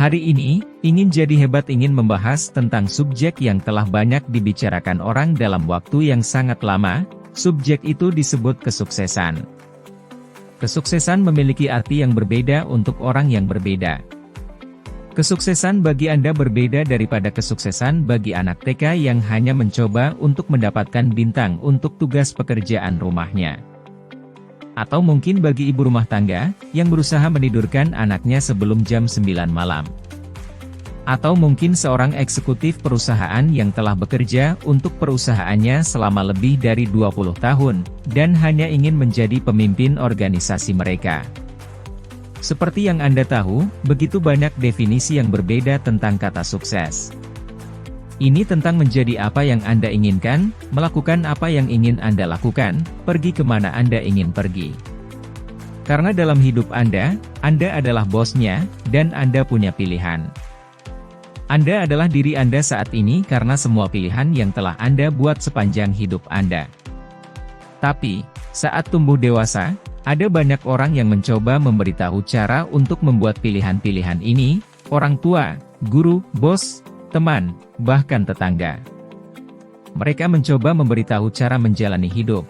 Hari ini, ingin jadi hebat ingin membahas tentang subjek yang telah banyak dibicarakan orang dalam waktu yang sangat lama. Subjek itu disebut kesuksesan. Kesuksesan memiliki arti yang berbeda untuk orang yang berbeda. Kesuksesan bagi Anda berbeda daripada kesuksesan bagi anak TK yang hanya mencoba untuk mendapatkan bintang untuk tugas pekerjaan rumahnya. Atau mungkin bagi ibu rumah tangga, yang berusaha menidurkan anaknya sebelum jam 9 malam. Atau mungkin seorang eksekutif perusahaan yang telah bekerja untuk perusahaannya selama lebih dari 20 tahun, dan hanya ingin menjadi pemimpin organisasi mereka. Seperti yang Anda tahu, begitu banyak definisi yang berbeda tentang kata sukses. Ini tentang menjadi apa yang Anda inginkan, melakukan apa yang ingin Anda lakukan, pergi kemana Anda ingin pergi. Karena dalam hidup Anda adalah bosnya, dan Anda punya pilihan. Anda adalah diri Anda saat ini karena semua pilihan yang telah Anda buat sepanjang hidup Anda. Tapi, saat tumbuh dewasa, ada banyak orang yang mencoba memberitahu cara untuk membuat pilihan-pilihan ini, orang tua, guru, bos, teman, bahkan tetangga. Mereka mencoba memberitahu cara menjalani hidup.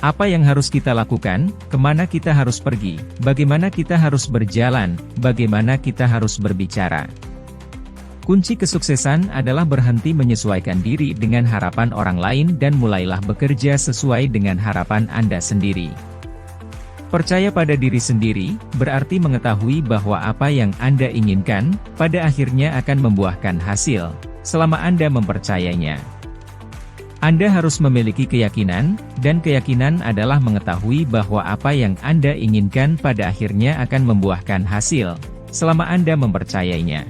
Apa yang harus kita lakukan, kemana kita harus pergi, bagaimana kita harus berjalan, bagaimana kita harus berbicara. Kunci kesuksesan adalah berhenti menyesuaikan diri dengan harapan orang lain dan mulailah bekerja sesuai dengan harapan Anda sendiri. Percaya pada diri sendiri, berarti mengetahui bahwa apa yang Anda inginkan, pada akhirnya akan membuahkan hasil, selama Anda mempercayainya. Anda harus memiliki keyakinan, dan keyakinan adalah mengetahui bahwa apa yang Anda inginkan pada akhirnya akan membuahkan hasil, selama Anda mempercayainya.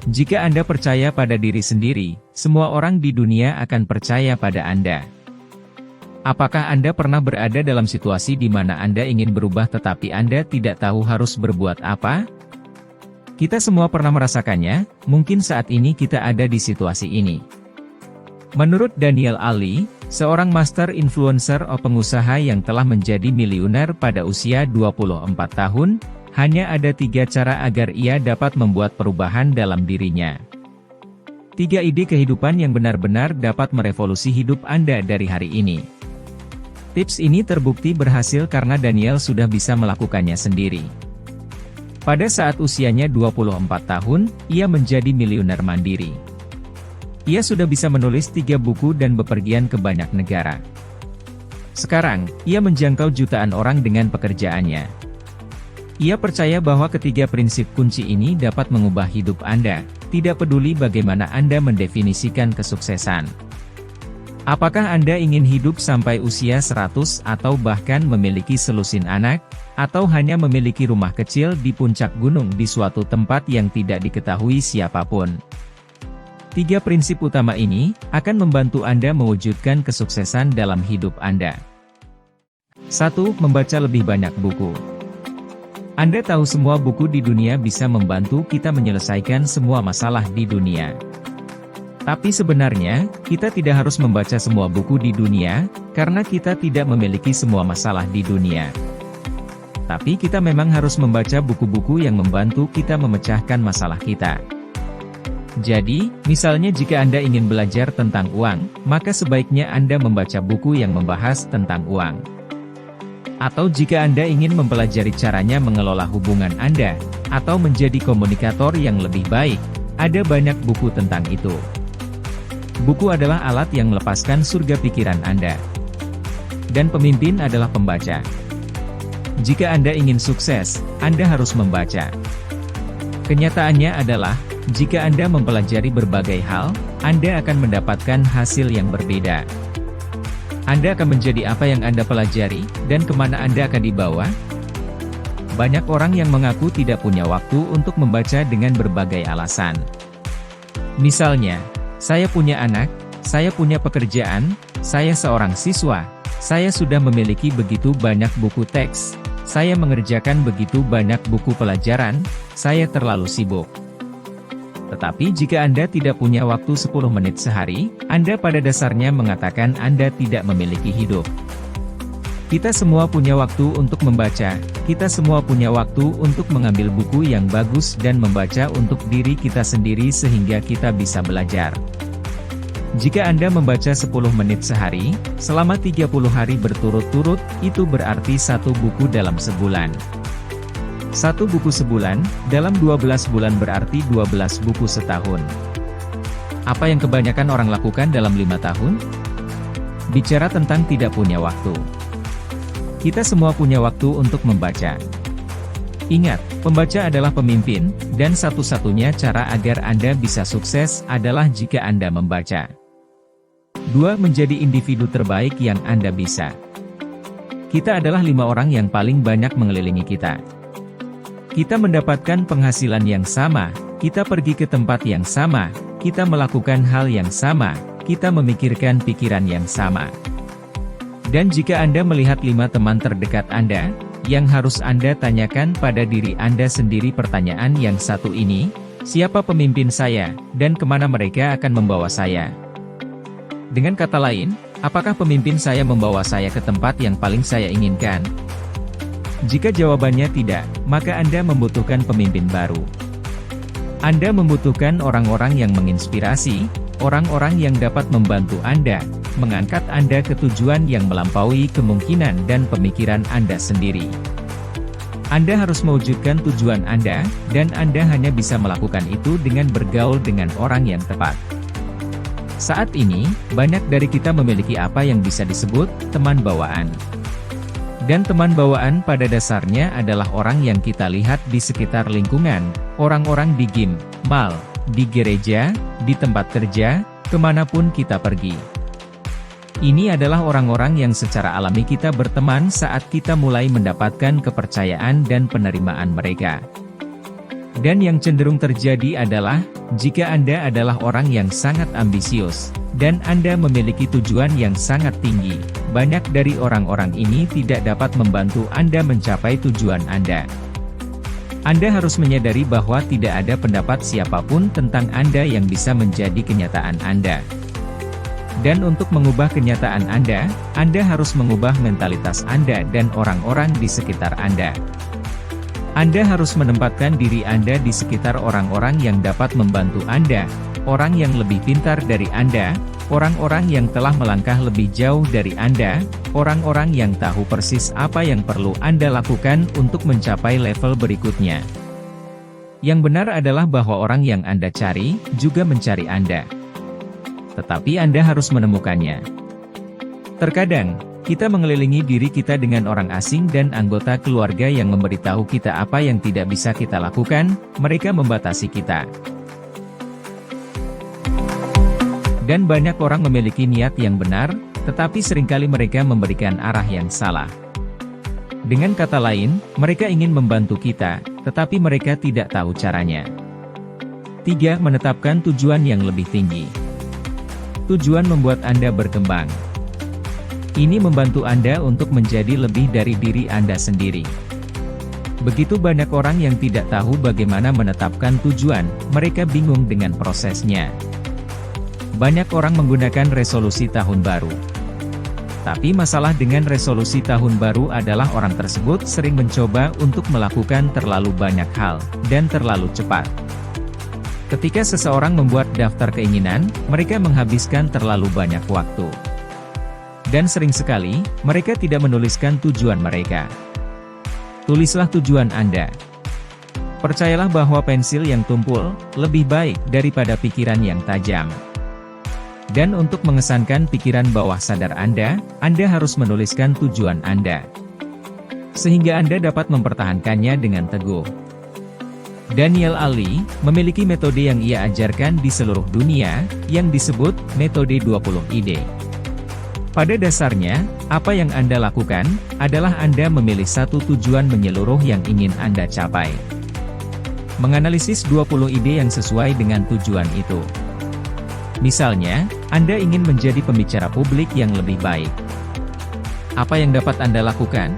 Jika Anda percaya pada diri sendiri, semua orang di dunia akan percaya pada Anda. Apakah Anda pernah berada dalam situasi di mana Anda ingin berubah tetapi Anda tidak tahu harus berbuat apa? Kita semua pernah merasakannya, mungkin saat ini kita ada di situasi ini. Menurut Daniel Ali, seorang master influencer atau pengusaha yang telah menjadi miliuner pada usia 24 tahun, hanya ada 3 cara agar ia dapat membuat perubahan dalam dirinya. 3 ide kehidupan yang benar-benar dapat merevolusi hidup Anda dari hari ini. Tips ini terbukti berhasil karena Daniel sudah bisa melakukannya sendiri. Pada saat usianya 24 tahun, ia menjadi miliuner mandiri. Ia sudah bisa menulis 3 buku dan bepergian ke banyak negara. Sekarang, ia menjangkau jutaan orang dengan pekerjaannya. Ia percaya bahwa ketiga prinsip kunci ini dapat mengubah hidup Anda, tidak peduli bagaimana Anda mendefinisikan kesuksesan. Apakah Anda ingin hidup sampai usia 100 atau bahkan memiliki selusin anak, atau hanya memiliki rumah kecil di puncak gunung di suatu tempat yang tidak diketahui siapapun? 3 prinsip utama ini akan membantu Anda mewujudkan kesuksesan dalam hidup Anda. 1. Membaca lebih banyak buku. Anda tahu semua buku di dunia bisa membantu kita menyelesaikan semua masalah di dunia. Tapi sebenarnya, kita tidak harus membaca semua buku di dunia, karena kita tidak memiliki semua masalah di dunia. Tapi kita memang harus membaca buku-buku yang membantu kita memecahkan masalah kita. Jadi, misalnya jika Anda ingin belajar tentang uang, maka sebaiknya Anda membaca buku yang membahas tentang uang. Atau jika Anda ingin mempelajari caranya mengelola hubungan Anda, atau menjadi komunikator yang lebih baik, ada banyak buku tentang itu. Buku adalah alat yang melepaskan surga pikiran Anda. Dan pemimpin adalah pembaca. Jika Anda ingin sukses, Anda harus membaca. Kenyataannya adalah, jika Anda mempelajari berbagai hal, Anda akan mendapatkan hasil yang berbeda. Anda akan menjadi apa yang Anda pelajari, dan kemana Anda akan dibawa? Banyak orang yang mengaku tidak punya waktu untuk membaca dengan berbagai alasan. Misalnya, saya punya anak, saya punya pekerjaan, saya seorang siswa, saya sudah memiliki begitu banyak buku teks, saya mengerjakan begitu banyak buku pelajaran, saya terlalu sibuk. Tetapi jika Anda tidak punya waktu 10 menit sehari, Anda pada dasarnya mengatakan Anda tidak memiliki hidup. Kita semua punya waktu untuk membaca, kita semua punya waktu untuk mengambil buku yang bagus dan membaca untuk diri kita sendiri sehingga kita bisa belajar. Jika Anda membaca 10 menit sehari, selama 30 hari berturut-turut, itu berarti 1 buku dalam sebulan. 1 buku sebulan, dalam 12 bulan berarti 12 buku setahun. Apa yang kebanyakan orang lakukan dalam 5 tahun? Bicara tentang tidak punya waktu. Kita semua punya waktu untuk membaca. Ingat, pembaca adalah pemimpin, dan satu-satunya cara agar Anda bisa sukses adalah jika Anda membaca. 2. Menjadi individu terbaik yang Anda bisa. Kita adalah 5 orang yang paling banyak mengelilingi kita. Kita mendapatkan penghasilan yang sama, kita pergi ke tempat yang sama, kita melakukan hal yang sama, kita memikirkan pikiran yang sama. Dan jika Anda melihat 5 teman terdekat Anda, yang harus Anda tanyakan pada diri Anda sendiri pertanyaan yang satu ini, siapa pemimpin saya, dan kemana mereka akan membawa saya? Dengan kata lain, apakah pemimpin saya membawa saya ke tempat yang paling saya inginkan? Jika jawabannya tidak, maka Anda membutuhkan pemimpin baru. Anda membutuhkan orang-orang yang menginspirasi, orang-orang yang dapat membantu Anda, mengangkat Anda ke tujuan yang melampaui kemungkinan dan pemikiran Anda sendiri. Anda harus mewujudkan tujuan Anda, dan Anda hanya bisa melakukan itu dengan bergaul dengan orang yang tepat. Saat ini, banyak dari kita memiliki apa yang bisa disebut teman bawaan. Dan teman bawaan pada dasarnya adalah orang yang kita lihat di sekitar lingkungan, orang-orang di gym, mall, di gereja, di tempat kerja, kemanapun kita pergi. Ini adalah orang-orang yang secara alami kita berteman saat kita mulai mendapatkan kepercayaan dan penerimaan mereka. Dan yang cenderung terjadi adalah, jika Anda adalah orang yang sangat ambisius, dan Anda memiliki tujuan yang sangat tinggi, banyak dari orang-orang ini tidak dapat membantu Anda mencapai tujuan Anda. Anda harus menyadari bahwa tidak ada pendapat siapapun tentang Anda yang bisa menjadi kenyataan Anda. Dan untuk mengubah kenyataan Anda harus mengubah mentalitas Anda dan orang-orang di sekitar Anda. Anda harus menempatkan diri Anda di sekitar orang-orang yang dapat membantu Anda, orang yang lebih pintar dari Anda, orang-orang yang telah melangkah lebih jauh dari Anda, orang-orang yang tahu persis apa yang perlu Anda lakukan untuk mencapai level berikutnya. Yang benar adalah bahwa orang yang Anda cari, juga mencari Anda. Tetapi Anda harus menemukannya. Terkadang, kita mengelilingi diri kita dengan orang asing dan anggota keluarga yang memberitahu kita apa yang tidak bisa kita lakukan, mereka membatasi kita. Dan banyak orang memiliki niat yang benar, tetapi seringkali mereka memberikan arah yang salah. Dengan kata lain, mereka ingin membantu kita, tetapi mereka tidak tahu caranya. 3. Menetapkan tujuan yang lebih tinggi. Tujuan membuat Anda berkembang. Ini membantu Anda untuk menjadi lebih dari diri Anda sendiri. Begitu banyak orang yang tidak tahu bagaimana menetapkan tujuan, mereka bingung dengan prosesnya. Banyak orang menggunakan resolusi tahun baru. Tapi masalah dengan resolusi tahun baru adalah orang tersebut sering mencoba untuk melakukan terlalu banyak hal, dan terlalu cepat. Ketika seseorang membuat daftar keinginan, mereka menghabiskan terlalu banyak waktu. Dan sering sekali, mereka tidak menuliskan tujuan mereka. Tulislah tujuan Anda. Percayalah bahwa pensil yang tumpul, lebih baik daripada pikiran yang tajam. Dan untuk mengesankan pikiran bawah sadar Anda harus menuliskan tujuan Anda. Sehingga Anda dapat mempertahankannya dengan teguh. Daniel Ali, memiliki metode yang ia ajarkan di seluruh dunia, yang disebut, metode 20 ide. Pada dasarnya, apa yang Anda lakukan, adalah Anda memilih satu tujuan menyeluruh yang ingin Anda capai. Menganalisis 20 ide yang sesuai dengan tujuan itu. Misalnya, Anda ingin menjadi pembicara publik yang lebih baik. Apa yang dapat Anda lakukan?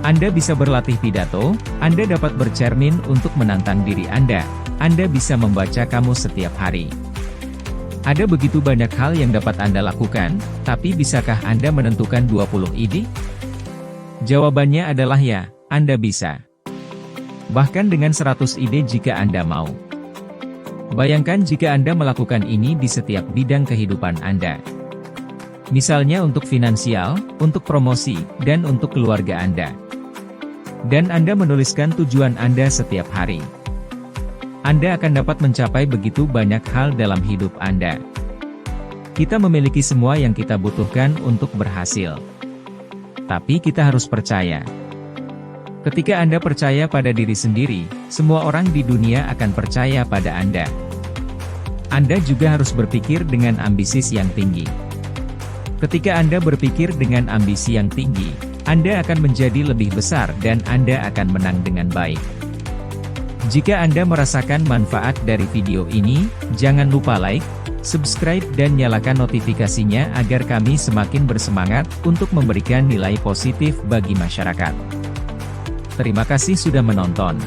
Anda bisa berlatih pidato, Anda dapat bercermin untuk menantang diri Anda bisa membaca kamus setiap hari. Ada begitu banyak hal yang dapat Anda lakukan, tapi bisakah Anda menentukan 20 ide? Jawabannya adalah ya, Anda bisa. Bahkan dengan 100 ide jika Anda mau. Bayangkan jika Anda melakukan ini di setiap bidang kehidupan Anda. Misalnya untuk finansial, untuk promosi, dan untuk keluarga Anda. Dan Anda menuliskan tujuan Anda setiap hari. Anda akan dapat mencapai begitu banyak hal dalam hidup Anda. Kita memiliki semua yang kita butuhkan untuk berhasil. Tapi kita harus percaya. Ketika Anda percaya pada diri sendiri, semua orang di dunia akan percaya pada Anda. Anda juga harus berpikir dengan ambisius yang tinggi. Ketika Anda berpikir dengan ambisi yang tinggi, Anda akan menjadi lebih besar dan Anda akan menang dengan baik. Jika Anda merasakan manfaat dari video ini, jangan lupa like, subscribe dan nyalakan notifikasinya agar kami semakin bersemangat untuk memberikan nilai positif bagi masyarakat. Terima kasih sudah menonton.